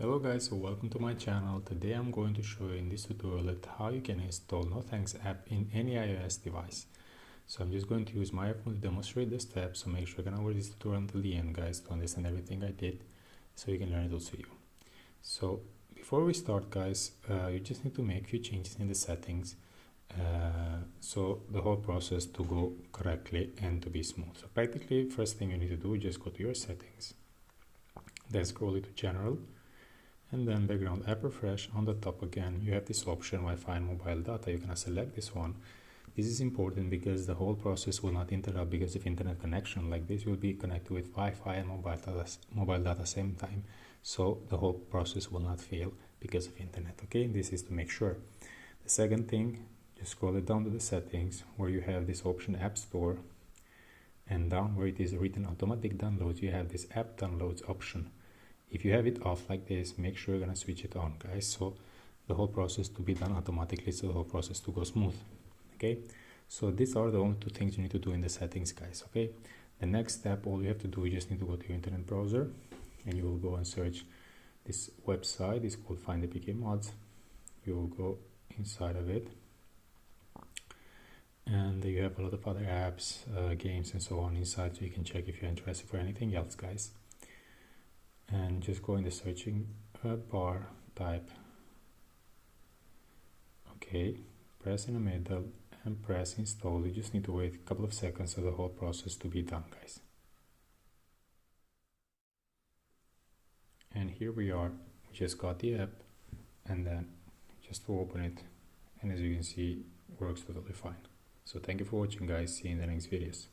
Hello guys, so welcome to my channel. Today I'm going to show you in this tutorial how you can install No Thanks app in any iOS device. So I'm just going to use my iPhone to demonstrate the steps, so make sure you can watch this tutorial until the end guys to understand everything I did, so you can learn it also you. So before we start guys, you just need to make a few changes in the settings so the whole process to go correctly and to be smooth. So practically first thing you need to do is just go to your settings, then scroll it to general, and then background app refresh. On the top again you have this option Wi-Fi and mobile data. You're gonna select this one. This is important because the whole process will not interrupt because of internet connection. Like this will be connected with Wi-Fi and mobile data same time, so the whole process will not fail because of internet. Okay, this is to make sure. The second thing, just scroll it down to the settings where you have this option App Store, and down where it is written automatic downloads you have this app downloads option. If you have it off like this, make sure you're gonna switch it on guys, so the whole process to be done automatically, so the whole process to go smooth. Okay, so these are the only two things you need to do in the settings guys. Okay, the next step, all you have to do, you just need to go to your internet browser and you will go and search this website. It's called Find APK Mods. You will go inside of it and you have a lot of other apps, games and so on inside, so you can check if you're interested for anything else guys. And just go in the searching bar, type OK, press in the middle and press install. You just need to wait a couple of seconds for the whole process to be done guys. And here we are, we just got the app, and then just to open it, and as you can see, it works totally fine. So thank you for watching guys, see you in the next videos.